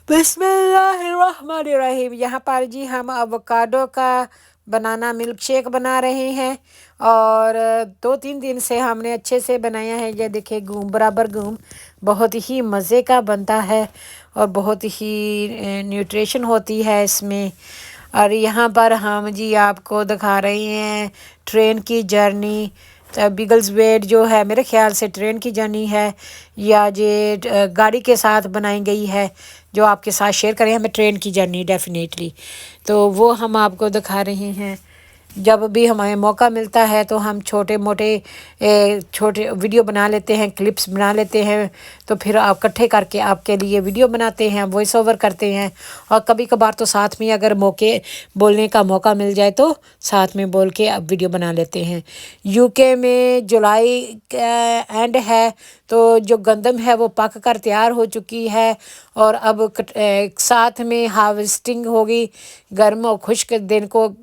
बिस्मिल्लाहिर्रहमानिर्रहीम। यहाँ पर जी हम एवोकाडो का बनाना मिल्क शेक बना रहे हैं। और 2-3 दिन से हमने अच्छे से बनाया है। ये देखिए घूम बराबर घूम बहुत ही मज़े का बनता है और बहुत ही न्यूट्रिशन होती है इसमें। और यहाँ पर हम जी आपको दिखा रहे हैं ट्रेन की जर्नी। बिगल्स वेट जो है मेरे ख्याल से ट्रेन की जर्नी है या ये गाड़ी के साथ बनाई गई है जो आपके साथ शेयर करें हमें ट्रेन की जर्नी डेफिनेटली। तो वो हम आपको दिखा रहे हैं। जब भी हमें मौका मिलता है तो हम छोटे मोटे छोटे वीडियो बना लेते हैं, क्लिप्स बना लेते हैं। तो फिर आप इकट्ठे करके आपके लिए वीडियो बनाते हैं, वॉइस ओवर करते हैं। और कभी कभार तो साथ में अगर मौके बोलने का मौका मिल जाए तो साथ में बोल के अब वीडियो बना लेते हैं। यूके में जुलाई का एंड है तो जो गंदम है वो पक कर तैयार हो चुकी है। और अब साथ में हार्वेस्टिंग होगी। गर्म और खुश्क दिन को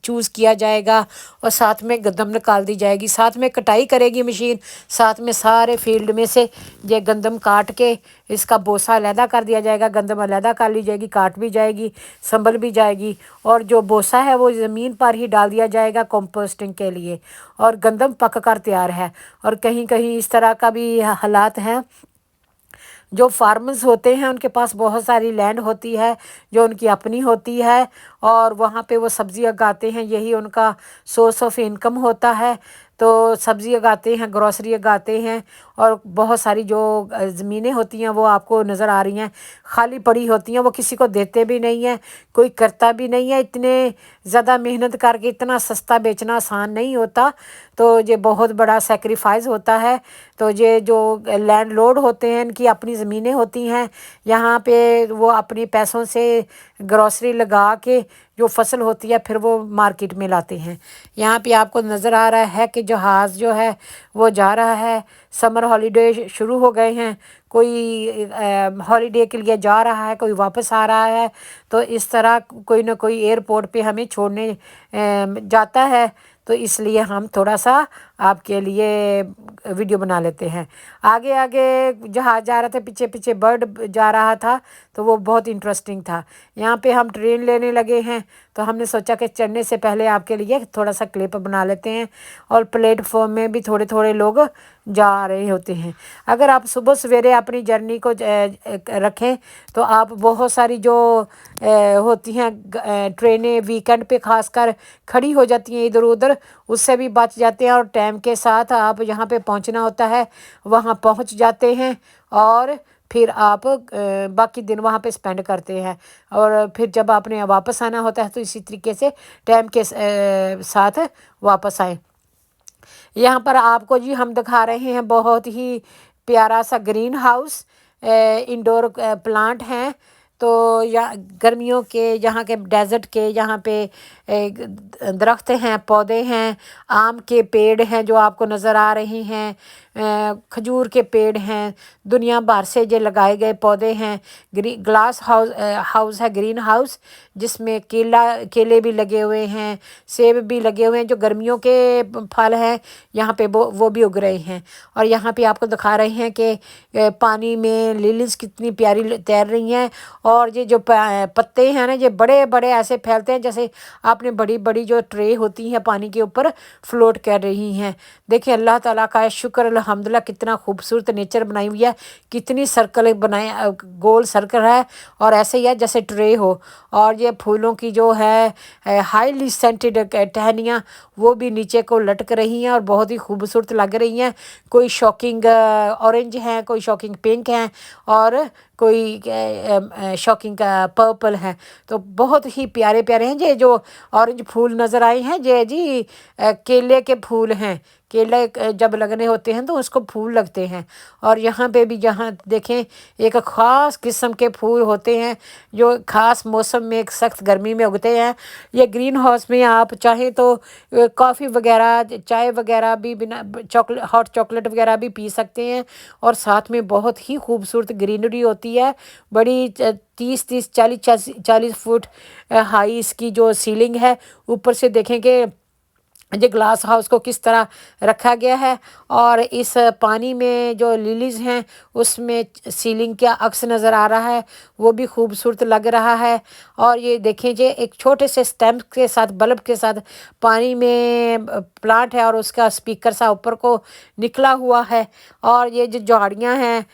चूज़ किया जाएगा और साथ में गंदम निकाल दी जाएगी, साथ में कटाई करेगी मशीन, साथ में सारे फील्ड में से ये गंदम काट के इसका बोसा अलहदा कर दिया जाएगा, गंदम अलहदा कर ली जाएगी, काट भी जाएगी, संभल भी जाएगी। और जो बोसा है वो ज़मीन पर ही डाल दिया जाएगा कंपोस्टिंग के लिए। और गंदम पक कर तैयार है। और कहीं कहीं इस तरह का भी हालात हैं जो फार्मर्स होते हैं उनके पास बहुत सारी लैंड होती है जो उनकी अपनी होती है और वहाँ पे वो सब्ज़ी उगाते हैं, यही उनका सोर्स ऑफ इनकम होता है। तो सब्ज़ी उगाते हैं, ग्रोसरी उगाते हैं। और बहुत सारी जो ज़मीनें होती हैं वो आपको नज़र आ रही हैं खाली पड़ी होती हैं, वो किसी को देते भी नहीं हैं, कोई करता भी नहीं है। इतने ज़्यादा मेहनत करके इतना सस्ता बेचना आसान नहीं होता। तो ये बहुत बड़ा सेक्रीफाइस होता है। तो ये जो लैंड लॉर्ड होते हैं इनकी अपनी ज़मीनें होती हैं, यहाँ पे वो अपने पैसों से ग्रोसरी लगा के जो फसल होती है फिर वो मार्केट में लाते हैं। यहाँ पे आपको नज़र आ रहा है कि जहाज़ जो है वो जा रहा है। समर हॉलीडे शुरू हो गए हैं, कोई हॉलीडे के लिए जा रहा है, कोई वापस आ रहा है। तो इस तरह कोई ना कोई एयरपोर्ट पे हमें छोड़ने जाता है। तो इसलिए हम थोड़ा सा आपके लिए वीडियो बना लेते हैं। आगे आगे जहाज़ जा रहा था, पीछे पीछे बर्ड जा रहा था, तो वो बहुत इंटरेस्टिंग था। यहाँ पे हम ट्रेन लेने लगे हैं तो हमने सोचा कि चढ़ने से पहले आपके लिए थोड़ा सा क्लिप बना लेते हैं। और प्लेटफॉर्म में भी थोड़े थोड़े लोग जा रहे होते हैं। अगर आप सुबह सवेरे अपनी जर्नी को रखें तो आप बहुत सारी जो होती हैं ट्रेनें वीकेंड पे खासकर खड़ी हो जाती हैं इधर उधर, उससे भी बच जाते हैं। और टाइम के साथ आप जहाँ पे पहुँचना होता है वहाँ पहुँच जाते हैं और फिर आप बाकी दिन वहाँ पे स्पेंड करते हैं। और फिर जब आपने वापस आना होता है तो इसी तरीके से टाइम के साथ वापस आएँ। यहाँ पर आपको जी हम दिखा रहे हैं बहुत ही प्यारा सा ग्रीन हाउस इंडोर प्लांट हैं। तो या गर्मियों के यहाँ के डेजर्ट के यहाँ पे दरख्त हैं, पौधे हैं, आम के पेड़ हैं जो आपको नज़र आ रहे हैं, खजूर के पेड़ हैं, दुनिया भर से जो लगाए गए पौधे हैं। ग्लास हाउस है, ग्रीन हाउस, जिसमें केले भी लगे हुए हैं, सेब भी लगे हुए हैं, जो गर्मियों के फल हैं यहाँ पे वो भी उग रहे हैं। और यहाँ पे आपको दिखा रहे हैं कि पानी में लिलीज कितनी प्यारी तैर रही हैं। और ये जो पत्ते हैं ना ये बड़े बड़े ऐसे फैलते हैं जैसे आपने बड़ी बड़ी जो ट्रे होती हैं पानी के ऊपर फ्लोट कर रही हैं। देखिए अल्लाह ताला का शुक्र अल्हम्दुलिल्लाह, कितना खूबसूरत नेचर बनाई हुई है, कितनी सर्कल बनाए, गोल सर्कल है और ऐसे ही है जैसे ट्रे हो। और ये फूलों की जो है हाईली सेंटेड टहनियाँ वो भी नीचे को लटक रही हैं और बहुत ही खूबसूरत लग रही हैं। कोई शॉकिंग ऑरेंज हैं, कोई शॉकिंग पिंक हैं और कोई शॉकिंग पर्पल है। तो बहुत ही प्यारे प्यारे हैं। ये जो ऑरेंज फूल नज़र आए हैं ये जी केले के फूल हैं। केले जब लगने होते हैं तो उसको फूल लगते हैं। और यहाँ पे भी जहाँ देखें एक ख़ास किस्म के फूल होते हैं जो ख़ास मौसम में एक सख्त गर्मी में उगते हैं। ये ग्रीन हाउस में आप चाहें तो कॉफ़ी वगैरह, चाय वगैरह भी बिना हॉट चॉकलेट वगैरह भी पी सकते हैं। और साथ में बहुत ही खूबसूरत ग्रीनरी होती है, बड़ी 30-30 40 फुट हाई इसकी जो सीलिंग है। ऊपर से देखें कि ये ग्लास हाउस को किस तरह रखा गया है। और इस पानी में जो लिलीज़ हैं उसमें सीलिंग का अक्स नज़र आ रहा है, वो भी खूबसूरत लग रहा है। और ये देखें जी, एक छोटे से स्टैम्प के साथ, बल्ब के साथ पानी में प्लांट है और उसका स्पीकर सा ऊपर को निकला हुआ है। और ये जो झाड़ियाँ हैं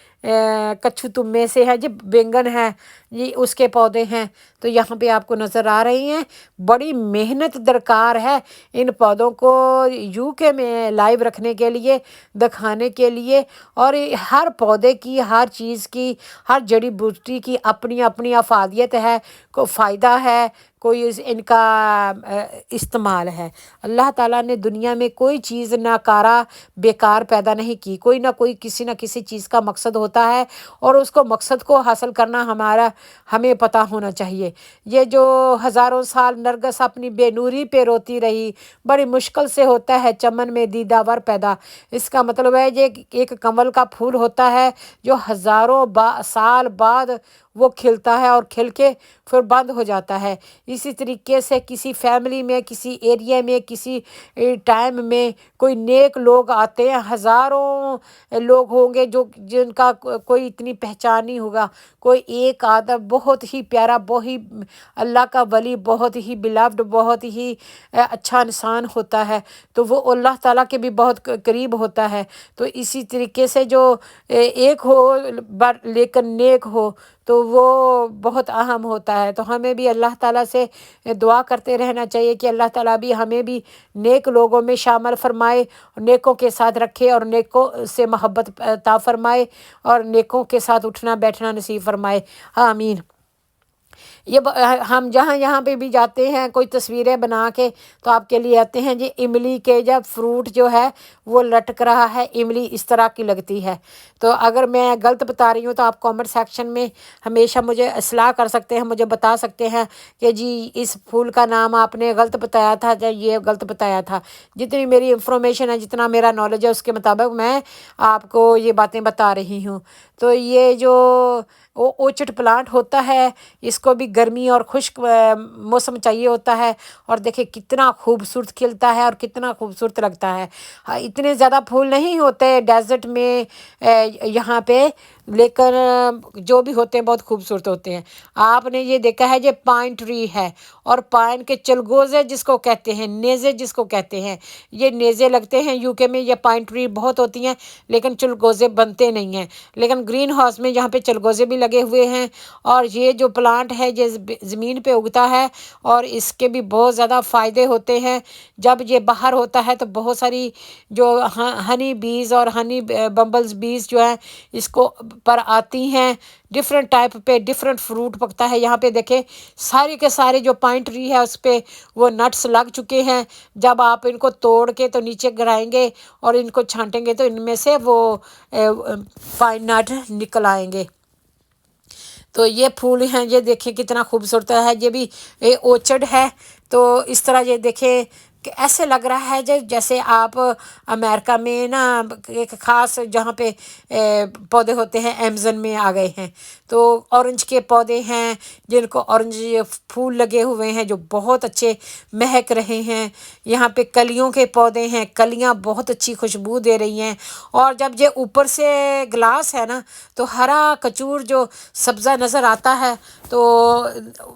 कच्छू तुम्मे से है जी, बैंगन है ये, उसके पौधे हैं, तो यहाँ पे आपको नज़र आ रही हैं। बड़ी मेहनत दरकार है इन पौधों को यूके में लाइव रखने के लिए, दिखाने के लिए। और हर पौधे की, हर चीज़ की, हर जड़ी बूटी की अपनी अपनी अफादियत है, को फ़ायदा है, कोई इनका इस्तेमाल है। अल्लाह ताला ने दुनिया में कोई चीज़ नाकारा बेकार पैदा नहीं की, कोई ना कोई किसी ना किसी चीज़ का मकसद होता है और उसको मकसद को हासिल करना हमें पता होना चाहिए। ये जो हज़ारों साल नरगिस अपनी बेनूरी पे रोती रही, बड़ी मुश्किल से होता है चमन में दीदावर पैदा। इसका मतलब है ये एक कमल का फूल होता है जो हज़ारों साल बाद वो खिलता है और खिल के फिर बंद हो जाता है। इसी तरीके से किसी फैमिली में, किसी एरिया में, किसी टाइम में कोई नेक लोग आते हैं, हज़ारों लोग होंगे जो जिनका कोई इतनी पहचान नहीं होगा, कोई एक आदम बहुत ही प्यारा, बहुत ही अल्लाह का वली, बहुत ही बिलव्ड, बहुत ही अच्छा इंसान होता है, तो वो अल्लाह ताला के भी बहुत करीब होता है। तो इसी तरीके से जो एक हो लेकिन नेक हो, तो वो बहुत अहम होता है। तो हमें भी अल्लाह ताला से दुआ करते रहना चाहिए कि अल्लाह ताला भी हमें भी नेक लोगों में शामिल फरमाए, नेकों के साथ रखे और नेकों से मोहब्बत अता फरमाए और नेकों के साथ उठना बैठना नसीब फरमाए। आमीन। हम जहाँ यहाँ पे भी जाते हैं कोई तस्वीरें बना के तो आपके लिए आते हैं जी, इमली के जब फ्रूट जो है वो लटक रहा है, इमली इस तरह की लगती है। तो अगर मैं गलत बता रही हूँ तो आप कमेंट सेक्शन में हमेशा मुझे इस्लाह कर सकते हैं, मुझे बता सकते हैं कि जी इस फूल का नाम आपने गलत बताया था या ये गलत बताया था। जितनी मेरी इंफॉर्मेशन है, जितना मेरा नॉलेज है, उसके मुताबिक मैं आपको ये बातें बता रही हूँ। तो ये जो ओचट प्लांट होता है, इसको भी गर्मी और खुश्क मौसम चाहिए होता है। और देखिए कितना खूबसूरत खिलता है और कितना खूबसूरत लगता है। हाँ, इतने ज़्यादा फूल नहीं होते डेजर्ट में यहाँ पे, लेकिन जो भी होते हैं बहुत खूबसूरत होते हैं। आपने ये देखा है ये पाइन ट्री है और पाइन के चलगोज़े जिसको कहते हैं, नेज़े जिसको कहते हैं, ये नेज़े लगते हैं यूके में। ये पाइन ट्री बहुत होती हैं लेकिन चलगोज़े बनते नहीं हैं, लेकिन ग्रीन हाउस में यहाँ पे चलगोज़े भी लगे हुए हैं। और ये जो प्लांट है ये ज़मीन पे उगता है और इसके भी बहुत ज़्यादा फ़ायदे होते हैं। जब ये बाहर होता है तो बहुत सारी जो हनी बीज़ और हनी बम्बल्स बीज़ जो हैं इसको पर आती हैं। डिफरेंट टाइप पे डिफरेंट फ्रूट पकता है। यहाँ पे देखें सारे के सारे जो पाइन ट्री है उस पे वो नट्स लग चुके हैं। जब आप इनको तोड़ के तो नीचे गिराएंगे और इनको छांटेंगे तो इनमें से वो पाइन नट निकल आएंगे। तो ये फूल हैं, ये देखें कितना खूबसूरत है। ये भी ओचड है। तो इस तरह ये देखें कि ऐसे लग रहा है जैसे आप अमेरिका में ना एक ख़ास जहाँ पे पौधे होते हैं अमेज़न में आ गए हैं। तो ऑरेंज के पौधे हैं जिनको ऑरेंज फूल लगे हुए हैं जो बहुत अच्छे महक रहे हैं। यहाँ पे कलियों के पौधे हैं, कलियाँ बहुत अच्छी खुशबू दे रही हैं। और जब ये ऊपर से ग्लास है ना तो हरा कचूर जो सब्ज़ा नज़र आता है, तो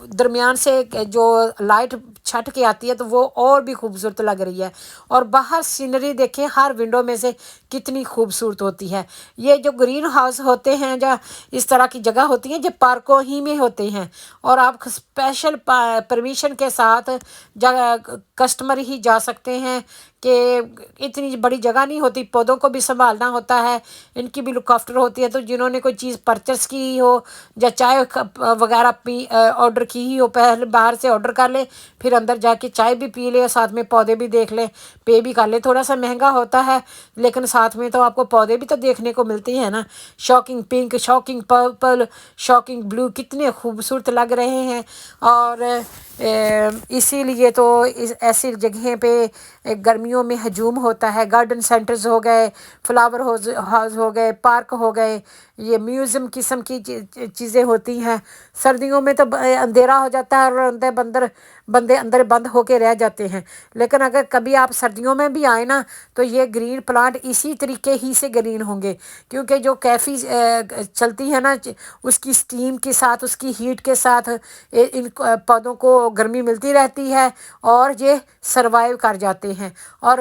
दरमियान से जो लाइट छट के आती है तो वो और भी खूबसूरत लग रही है। और बाहर सीनरी देखें हर विंडो में से कितनी खूबसूरत होती है। ये जो ग्रीन हाउस होते हैं या इस तरह की जगह होती हैं जो पार्कों ही में होते हैं और आप स्पेशल परमिशन के साथ जगह कस्टमर ही जा सकते हैं कि इतनी बड़ी जगह नहीं होती, पौधों को भी संभालना होता है, इनकी भी लुक आफ्टर होती है। तो जिन्होंने कोई चीज़ परचेस की हो या चाय वगैरह पी ऑर्डर की ही हो, पहले बाहर से ऑर्डर कर ले, फिर अंदर जाके चाय भी पी ले, साथ में पौधे भी देख लें, पे भी कर ले। थोड़ा सा महंगा होता है लेकिन साथ में तो आपको पौधे भी तो देखने को मिलते हैं ना। Shocking pink, shocking purple, shocking blue कितने खूबसूरत लग रहे हैं। और इसीलिए तो इस ऐसी जगह पे गर्मियों में हजूम होता है। गार्डन सेंटर्स हो गए, फ्लावर हाउस हो गए, पार्क हो गए, ये म्यूज़ियम किस्म की चीज़ें होती हैं। सर्दियों में तो अंधेरा हो जाता है और बंदे अंदर बंद होके रह जाते हैं, लेकिन अगर कभी आप सर्दियों में भी आए ना तो ये ग्रीन प्लांट इसी तरीके ही से ग्रीन होंगे, क्योंकि जो कैफ़ी चलती है ना उसकी स्टीम के साथ, उसकी हीट के साथ इन पौधों को गर्मी मिलती रहती है और ये सरवाइव कर जाते हैं। और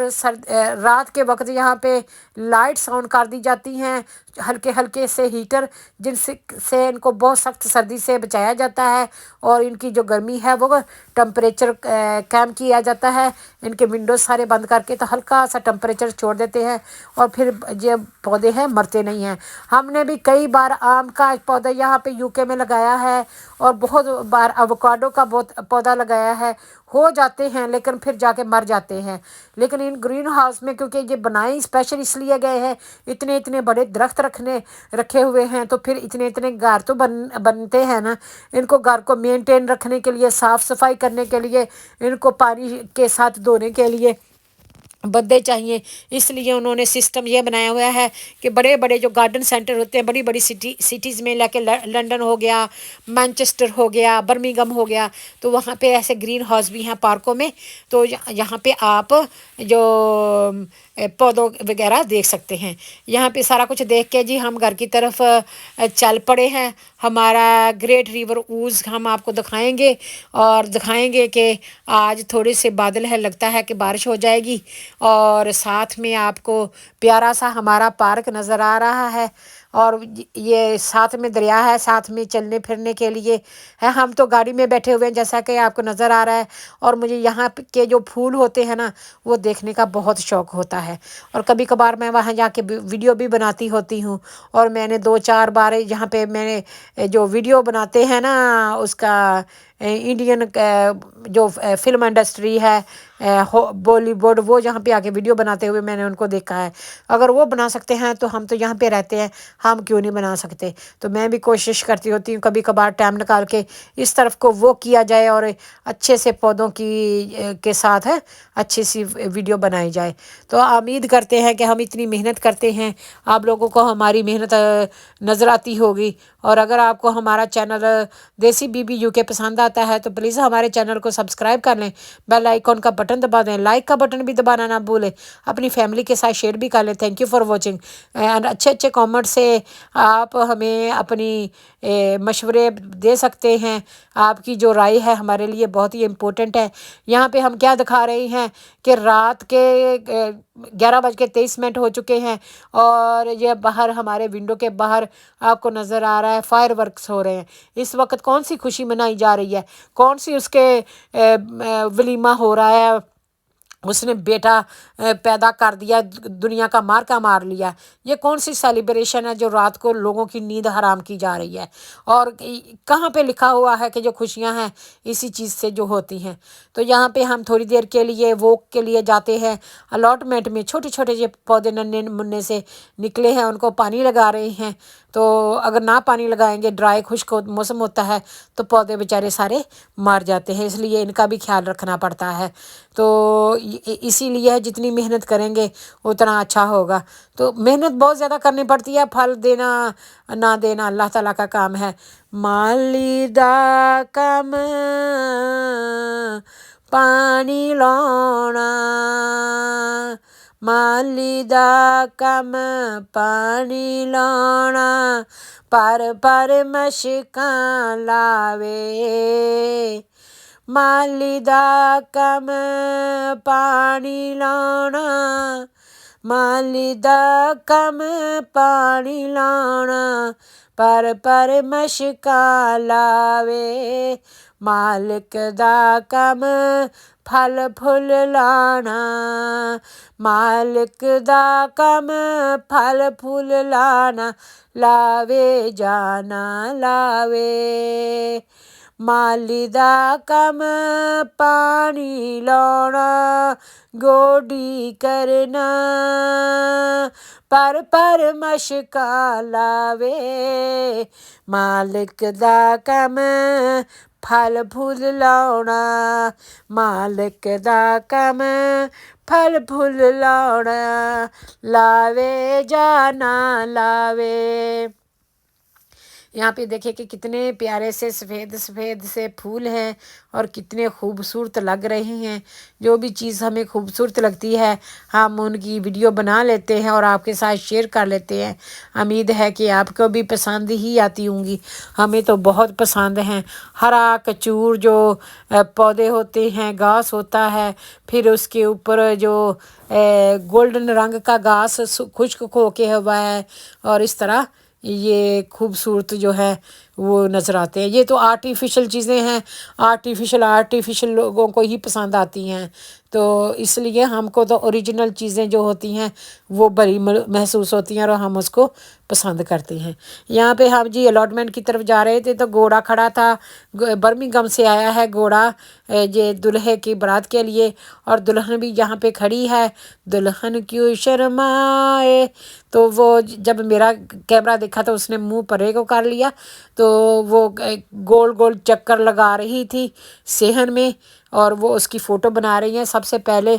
रात के वक्त यहाँ पे लाइट्स ऑन कर दी जाती हैं, हल्के हल्के से हीटर, जिनसे इनको बहुत सख्त सर्दी से बचाया जाता है और इनकी जो गर्मी है वो टम्परेचर कम किया जाता है। इनके विंडोज सारे बंद करके तो हल्का सा टम्परेचर छोड़ देते हैं और फिर ये पौधे हैं मरते नहीं हैं। हमने भी कई बार आम का पौधा यहाँ पे यूके में लगाया है और बहुत बार एवोकाडो का बहुत पौधा लगाया है, हो जाते हैं लेकिन फिर जाके मर जाते हैं। लेकिन इन ग्रीन हाउस में क्योंकि ये बनाए स्पेशल इसलिए गए हैं, इतने इतने बड़े दरख्त रखे हुए हैं, तो फिर इतने इतने घर तो बनते हैं ना। इनको घर को मेंटेन रखने के लिए, साफ़ सफाई करने के लिए, इनको पानी के साथ धोने के लिए बंदे चाहिए। इसलिए उन्होंने सिस्टम ये बनाया हुआ है कि बड़े बड़े जो गार्डन सेंटर होते हैं बड़ी बड़ी सिटीज़ में, लेके लंदन हो गया, मैनचेस्टर हो गया, बर्मिंघम हो गया, तो वहाँ पे ऐसे ग्रीन हाउस भी हैं पार्कों में। तो यहाँ पे आप जो पौधों वगैरह देख सकते हैं। यहाँ पे सारा कुछ देख के जी हम घर की तरफ चल पड़े हैं। हमारा ग्रेट रिवर ऊज़ हम आपको दिखाएंगे और दिखाएंगे कि आज थोड़े से बादल है, लगता है कि बारिश हो जाएगी, और साथ में आपको प्यारा सा हमारा पार्क नज़र आ रहा है और ये साथ में दरिया है, साथ में चलने फिरने के लिए है। हम तो गाड़ी में बैठे हुए हैं जैसा कि आपको नज़र आ रहा है, और मुझे यहाँ के जो फूल होते हैं ना वो देखने का बहुत शौक़ होता है और कभी कभार मैं वहाँ जाके वीडियो भी बनाती होती हूँ। और मैंने 2-4 बार यहाँ पे मैंने जो वीडियो बनाते हैं ना उसका इंडियन जो फिल्म इंडस्ट्री है, बॉलीवुड, वो जहाँ पे आके वीडियो बनाते हुए मैंने उनको देखा है। अगर वो बना सकते हैं तो हम तो यहाँ पे रहते हैं, हम क्यों नहीं बना सकते। तो मैं भी कोशिश करती होती हूँ कभी कभार टाइम निकाल के इस तरफ को वो किया जाए और अच्छे से पौधों की के साथ है अच्छी सी वीडियो बनाई जाए। तो उम्मीद करते हैं कि हम इतनी मेहनत करते हैं, आप लोगों को हमारी मेहनत नज़र आती होगी। और अगर आपको हमारा चैनल देसी बीबी यूके पसंद आता है तो प्लीज़ हमारे चैनल को सब्सक्राइब कर लें, बेल आइकॉन का बटन दबा दें, लाइक का बटन भी दबाना ना भूलें, अपनी फैमिली के साथ शेयर भी कर लें। Thank you for watching and अच्छे अच्छे कमेंट से आप हमें अपनी मशवरे दे सकते हैं। आपकी जो राय है हमारे लिए बहुत ही इम्पोर्टेंट है। यहाँ पे हम क्या दिखा रहे हैं कि रात के 11:23 हो चुके हैं और ये बाहर हमारे विंडो के बाहर आपको नज़र आ रहा है फायर वर्क्स हो रहे हैं। इस वक्त कौन सी खुशी मनाई जा रही है, कौन सी उसके वलीमा हो रहा है, उसने बेटा पैदा कर दिया, दुनिया का मार लिया, ये कौन सी सेलिब्रेशन है जो रात को लोगों की नींद हराम की जा रही है। और कहाँ पे लिखा हुआ है कि जो खुशियां हैं इसी चीज़ से जो होती हैं। तो यहाँ पे हम थोड़ी देर के लिए वॉक के लिए जाते हैं। अलॉटमेंट में छोटे छोटे जो पौधे नन्हे मुन्ने से निकले हैं उनको पानी लगा रहे हैं। तो अगर ना पानी लगाएंगे, ड्राई खुश्क मौसम होता है तो पौधे बेचारे सारे मर जाते हैं, इसलिए इनका भी ख्याल रखना पड़ता है। तो इसीलिए जितनी मेहनत करेंगे उतना अच्छा होगा। तो मेहनत बहुत ज़्यादा करनी पड़ती है, फल देना ना देना अल्लाह ताला का काम है। माली दा काम पानी लाना, माली दा कम पानी लाना, पर मशकां लावे, माली दा कम पानी लाना, माली दा कम पानी लाना, पर मशकां लावे, मालिक दा कम फल फुल लाना, मालिक दा कम फल फुल लाना, लावे जाना लावे, माली दा कम पानी लाना, गोडी करना, पर मशकां लावे, मालिक दा कम फल फुल लाना, मालिक दा कम फल फुल लाना, लावे जाना लावे। यहाँ पे देखिए कि कितने प्यारे से सफ़ेद सफ़ेद से फूल हैं और कितने खूबसूरत लग रहे हैं। जो भी चीज़ हमें खूबसूरत लगती है हम उनकी वीडियो बना लेते हैं और आपके साथ शेयर कर लेते हैं। उम्मीद है कि आपको भी पसंद ही आती होंगी। हमें तो बहुत पसंद हैं। हरा कचूर जो पौधे होते हैं, घास होता है, फिर उसके ऊपर जो गोल्डन रंग का घास खुश्क होके हुआ है, और इस तरह ये खूबसूरत जो है वो नज़र आते हैं। ये तो आर्टिफिशियल चीज़ें हैं, आर्टिफिशियल लोगों को ही पसंद आती हैं। तो इसलिए हमको तो ओरिजिनल चीज़ें जो होती हैं वो बड़ी महसूस होती हैं और हम उसको पसंद करते हैं। यहाँ पे हम जी अलॉटमेंट की तरफ जा रहे थे तो घोड़ा खड़ा था। बर्मिंघम से आया है घोड़ा ये दुल्हे की बारात के लिए, और दुल्हन भी यहाँ पे खड़ी है। दुल्हन क्यों शर्माए, तो वो जब मेरा कैमरा देखा तो उसने मुंह परे को कर लिया। तो वो गोल गोल चक्कर लगा रही थी सेहन में, और वो उसकी फ़ोटो बना रही हैं। सबसे पहले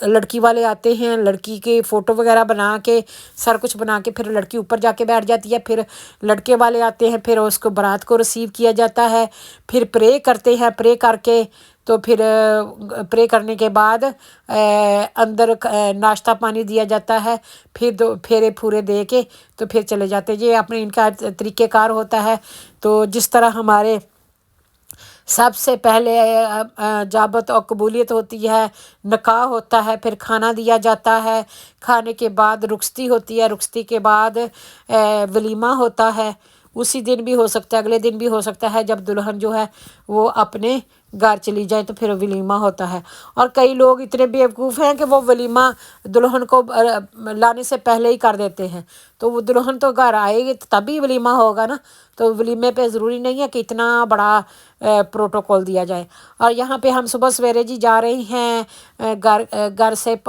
लड़की वाले आते हैं, लड़की के फ़ोटो वगैरह बना के सारा कुछ बना के फिर लड़की ऊपर जाके बैठ जाती है। फिर लड़के वाले आते हैं, फिर उसको बारात को रिसीव किया जाता है। फिर प्रे करते हैं, प्रे करके तो फिर प्रे करने के बाद अंदर नाश्ता पानी दिया जाता है। फिर दो फेरे फूरे दे के तो फिर चले जाते हैं। ये अपने इनका तरीक़ेकार होता है। तो जिस तरह हमारे सबसे पहले जाबत और कबूलियत होती है, निकाह होता है, फिर खाना दिया जाता है, खाने के बाद रुखसती होती है, रुखसती के बाद वलीमा होता है। उसी दिन भी हो सकता है, अगले दिन भी हो सकता है। जब दुल्हन जो है वो अपने घर चली जाए तो फिर वलीमा होता है। और कई लोग इतने बेवकूफ़ हैं कि वो वलीमा दुल्हन को लाने से पहले ही कर देते हैं। तो वो दुल्हन तो घर आएगी तो तभी वलीमा होगा ना। तो वलीमे पे ज़रूरी नहीं है कि इतना बड़ा प्रोटोकॉल दिया जाए। और यहाँ पे हम सुबह सवेरे जी जा रहे हैं घर से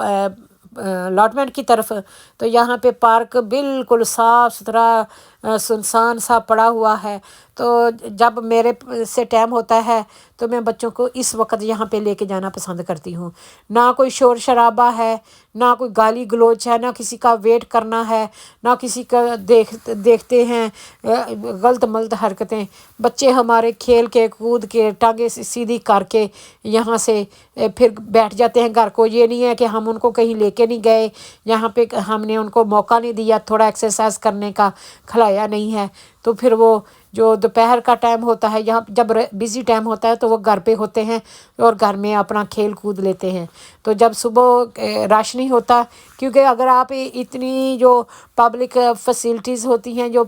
अलॉटमेंट की तरफ। तो यहाँ पे पार्क बिल्कुल साफ़ सुथरा सुनसान सा पड़ा हुआ है। तो जब मेरे से टाइम होता है तो मैं बच्चों को इस वक्त यहाँ पे लेके जाना पसंद करती हूँ। ना कोई शोर शराबा है, ना कोई गाली गलोच है, ना किसी का वेट करना है, ना किसी का देखते हैं गलत मलत हरकतें। बच्चे हमारे खेल के कूद के टांगे सीधी करके यहाँ से फिर बैठ जाते हैं घर को। ये नहीं है कि हम उनको कहीं लेके नहीं गए, यहाँ पे हमने उनको मौका नहीं दिया थोड़ा एक्सरसाइज करने का, खिलाया नहीं है। तो फिर वो जो दोपहर का टाइम होता है, यहाँ जब बिज़ी टाइम होता है तो वो घर पे होते हैं और घर में अपना खेल कूद लेते हैं। तो जब सुबह रश नहीं होता, क्योंकि अगर आप इतनी जो पब्लिक फैसिलिटीज़ होती हैं जो